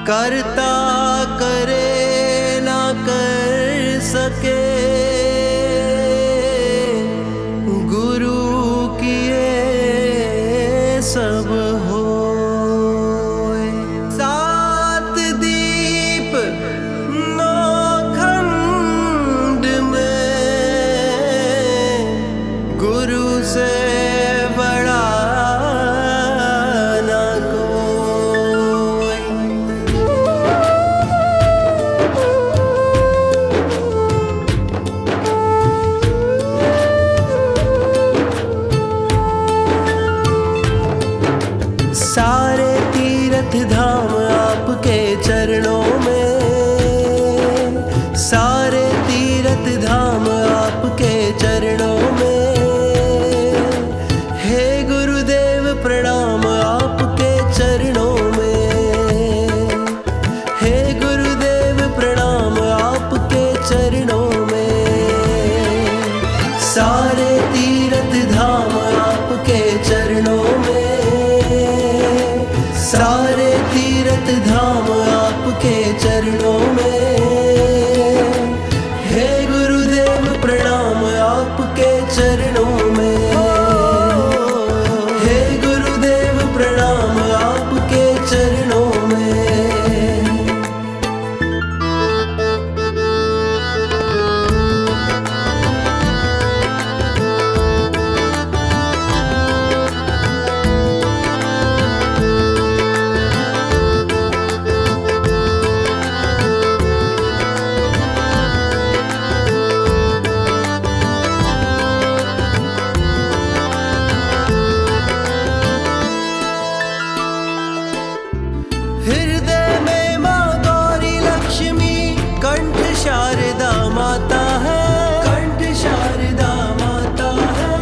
करता करे ना कर सके, गुरु किए सब होए। सात दीप नौ खंड में गुरु से बड़ा ना कोई। सारे तीर्थ धाम आपके चरणों में, सारे तीर्थ धाम आपके चरणों में। हे गुरुदेव प्रणाम आपके चरणों में, हे गुरुदेव प्रणाम आपके चरणों में। सारे तीर्थ धाम आपके चरणों में, सारे तीर्थ धाम आपके चरणों में। हे गुरुदेव प्रणाम आपके चरणों में, हे गुरुदेव प्रणाम आपके चरणों में। हृदय में माँ गौरी लक्ष्मी कंठ शारदा माता है, कंठ शारदा माता है,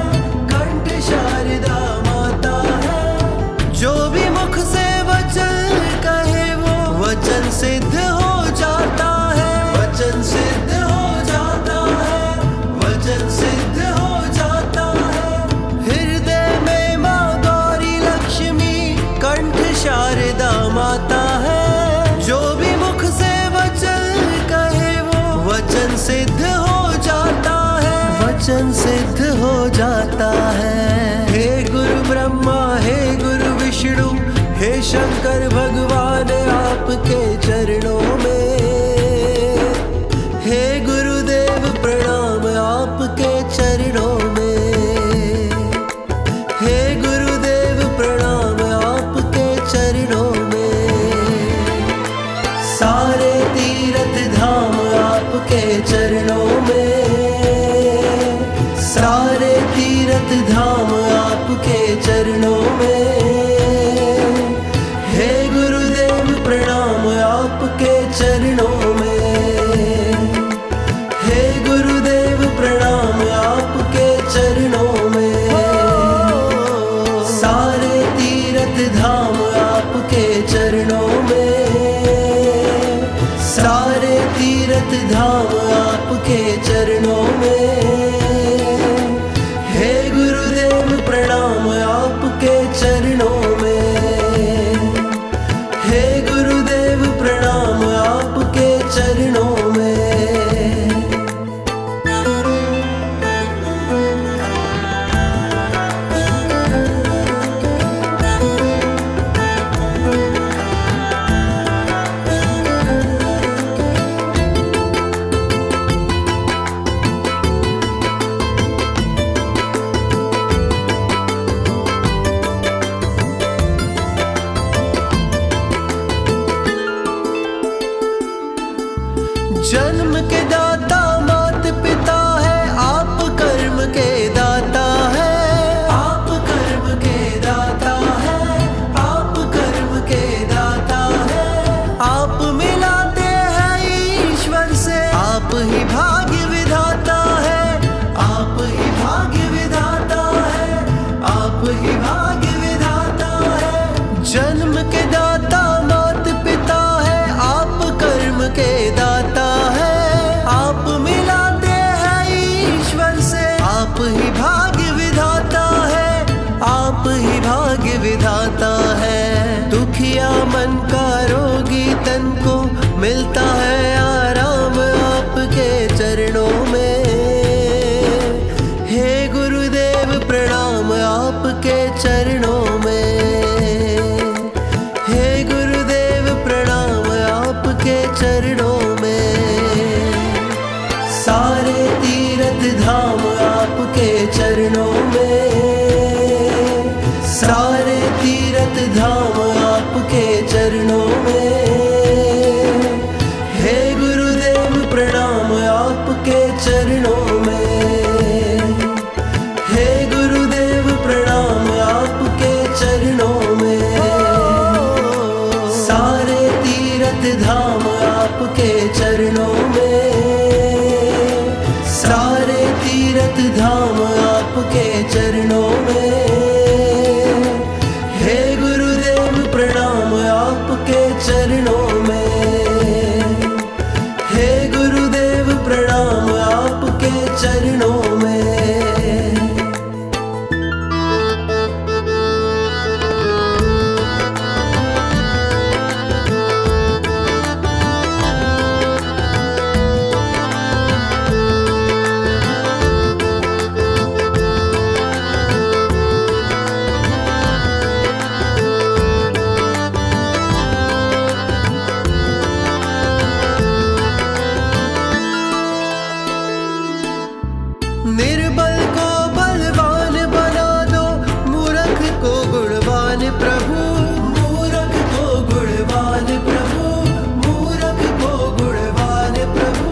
कंठ शारदा माता है। जो भी मुख से वचन कहे वो वचन सिद्ध हो जाता है, वचन सिद्ध हो जाता है, वचन सिद्ध हो जाता है। हृदय में माँ गौरी लक्ष्मी कंठ शारदा माता है। जो भी मुख से वचन कहे वो वचन सिद्ध हो जाता है, वचन सिद्ध हो जाता है। हे गुरु ब्रह्मा हे गुरु विष्णु हे शंकर भगवान आपके चरणों में। हे गुरुदेव प्रणाम आपके चरणों में, हे गुरुदेव प्रणाम आपके चरणों में। सारे तीर्थ धाम आपके चरणों में, सारे तीर्थ धाम आपके चरणों में। हे गुरुदेव प्रणाम आपके चरणों में, हे गुरुदेव प्रणाम आपके चरणों में। सारे तीर्थ धाम आपके चरणों में, सारे तीर्थ धाम आपके चरणों में। हे गुरुदेव प्रणाम आपके चरणों में, हे गुरुदेव प्रणाम आपके चरणों में। जन्म के दाता मात पिता है, आप कर्म के दाता है, आप कर्म के दाता है, आप कर्म के दाता है। आप मिलाते हैं ईश्वर से, आप ही भाग्य विधाता है, आप ही भाग्य विधाता है, आप ही भाग्य विधाता है। जन्म के दाता मात पिता है, आप कर्म के दाता है, चरणों में, सारे तीर्थ धाम आपके चरणों में, सारे तीर्थ धाम आपके चरणों में। हे गुरुदेव प्रणाम आपके चरणों में, हे गुरुदेव प्रणाम आपके चरणों में। सारे तीर्थ धाम आपके चरणों में, सारे तीर्थ धाम आपके चरणों में। हे गुरुदेव प्रणाम आपके चरणों में, हे गुरुदेव प्रणाम आपके चरणों में। निर्बल को बलवान बना दो, मूर्ख को गुणवान प्रभु, मूर्ख को गुणवान प्रभु, मूर्ख को गुणवान प्रभु।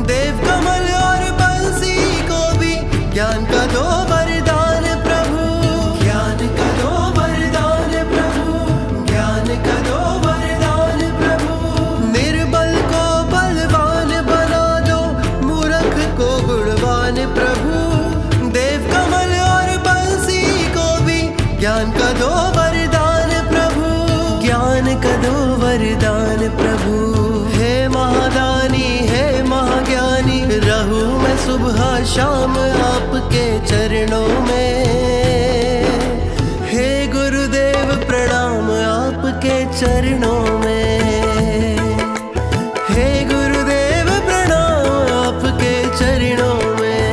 देव कमल और बंसी को भी ज्ञान का दो वरदान प्रभु, ज्ञान का दो वरदान प्रभु, ज्ञान का दो वरदान प्रभु। निर्बल को बलवान बना दो, मूर्ख को गुणवान प्रभु। देव कमल और बंसी को भी ज्ञान का दो वरदान प्रभु, ज्ञान का दो वरदान प्रभु। हे महादानी हे महाज्ञानी, रहूं मैं सुबह शाम आपके चरणों में। हे गुरुदेव प्रणाम आपके चरणों में, हे गुरुदेव प्रणाम आपके चरणों में।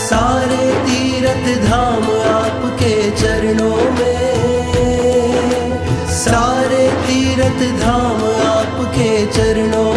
सारे तीर्थ धाम आपके चरणों में, सारे तीर्थ धाम आपके चरणों